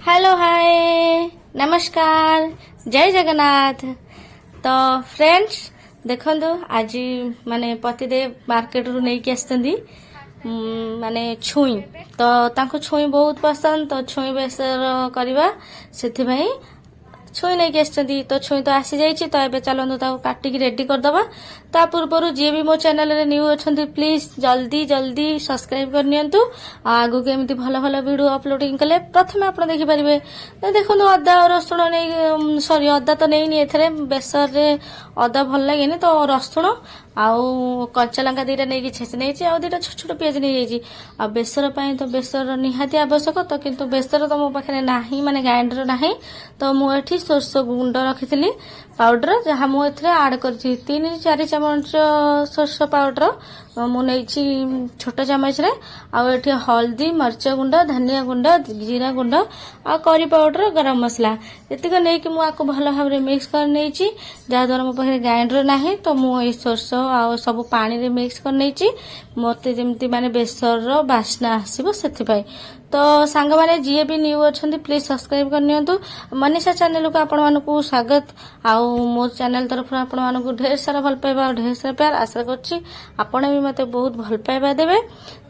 Hello hi नमस्कार जय जगन्नाथ। तो फ्रेंड्स देखंतु आज माने पतिदेव मार्केट रु नहीं आसती माने छुई तो तांको छुई बहुत पसंद तो छुई बेसर करवा से छुई नहीं आसती तो छुई तो आसी जाइए तो ये चलते काटिक रेडी करदे ता पूर्व जी भी मो चैनल रे न्यू अच्छा प्लीज जल्दी जल्दी सब्सक्राइब करनी आगु केमती भल भल वीडियो अपलोडिंग कले प्रथम आप देखिपारे देखो अदा रसुण नहीं सॉरी अदा तो नहीं एथरे बेसर रे अदा भल लगे तो रसुण आउ कंचा लंका दीटा नहीं छेची नहीं आउ दीटा छोट छोट पियाज नहीं जाइए आ बेसर तो बेसर निहाती आवश्यक तो किंतु बेसर तो मो पाखे ना माने ग्राइंडर ना तो मुझे सोरष गुंड रखी पाउडर जहाँ मुझे आड कर 3-4 चामच सोरष पाउडर मुझे छोट चामच रे आउे हल्दी मर्च गुंड धनिया गुंड जीरा गुंड आ करी पाउडर गरम मसला एतिक नहीं मुझे भल भाव मिक्स कर नहीं जहाद्वारा मो पाखे ग्राइंडर ना तो मुझे सोरष आ सब पानी रे मिक्स कर नहीं मत जमी माने बेसर बास्ना आसो से तो सांग माने जी भी न्यू अच्छा प्लीज सब्सक्राइब करनी मनीषा चैनल को आपण मानकु स्वागत आउ मो चैनल तरफ आपण मानकु ढेर सारा भल पाइबा ढेर सारा प्यार आशा करछि आपण भी मते बहुत भल पाइबा देबे।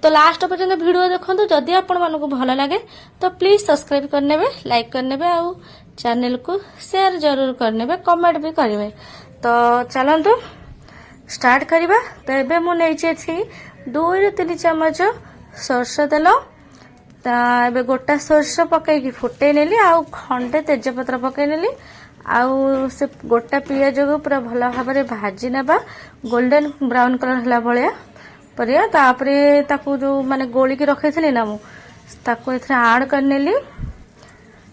तो लास्ट पर्यंत वीडियो देखंतु जदि आपण मानकु भल लागे तो प्लीज सब्सक्राइब करनेबे लाइक करनेबे आउ चैनल को शेयर जरूर करनेबे कमेंट भी करेंगे। तो चलंतु स्टार्ट करिबा। तो एबे मु नेछि 2-3 चम्मच सरस तेल एबे गोटा सोरष पकईकी फुटे नेली आउ खंडे तेजपत्र पकई नेली आउ से गोटा पियाज को पूरा भल भाव में भाजी नेबा गोल्डन ब्राउन कलर हला भलिया परिया तापरे ताकू जो माने गोली की रखी ना मु ताकू एथरे ऐड कर नेली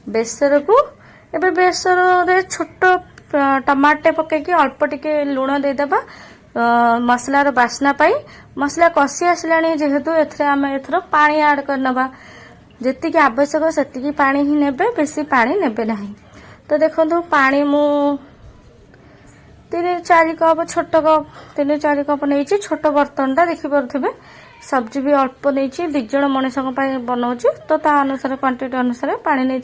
बेसर को एबे बेसर रे छोट टमाटे पकईकी अल्प टिके लूण दे देबा मसलार बास्ना पाई मसला कषि आसलानी जेहेतु एथरे आमे एथरो पानी ऐड करनबा जेतिकी आवश्यक सेतिकी पानी ही नेबे बेसी पानी नेबे नहीं। तो देखो पानी मु 3-4 कप छोट कप 3-4 कप नहीं छोट बर्तन टा देखी पारे सब्जी भी अल्प नहीं 2 जन मनीष बनाऊँ तो ता अनुसार क्वांटिटी अनुसार पानी नहीं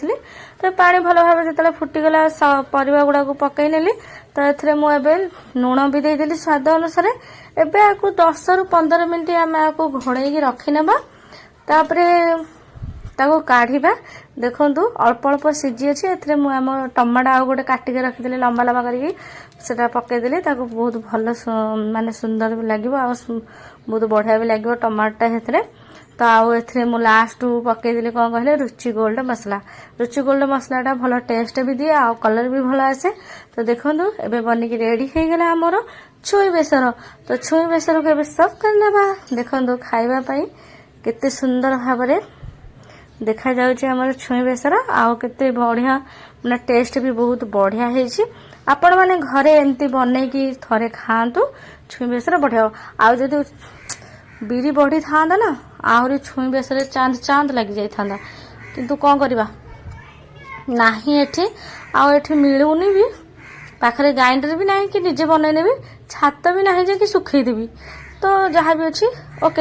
तो पानी भल भाव जो फुटीगला परिवा गुड़ा पकई नेली तो एथरे मुझे लुण भी देदेली स्वाद अनुसार एबे आकु 10-15 मिनिट आम आपको घोड़े रखी नेबा तापरे ताको काढ़ीबा। देखंतु अल्प अल्प सीझी अच्छे एथरे मु आम टमाटो आउ गोटे काटिके रखिदेली लंबा लंबा करके सेटा पकईदेली ताको बहुत भल माने सुंदर भी लगे बहुत बढ़िया भी लगे टमाटोटा हेथरे। तो आउ एथरे मु लास्ट पकईदेली कौन कहले रुचि गोल्ड मसलाटा भल टेस्ट भी दिए आ कलर भी भल आसे। तो देखंतु एबे बनिकी रेडी हो गला हमर छुई बेसर। तो छुई बेसर को एबे सब करनेबा देखंतु खाइबा पई केते सुंदर भाबरे देखा जाउछि हमर छुई बेसर आउ केते बढ़िया माने टेस्ट भी बहुत बढ़िया हेछि। आपण माने घरे एंती बनै की थरे खांतु छुई बेसर बढ़िया आउ जदि बिरी बढ़ी थांदा ना आहुरी छुई बेसर चांद चांद लगी जाई थांदा किंतु कोन करबा नाही एठी आउ एठी मिलुनी भी पाखरे ग्राइंडर भी नाही कि निजे बनै नेबी छात भी नाही जे कि सुखै देबी तो जहाँ भी अछि ओके।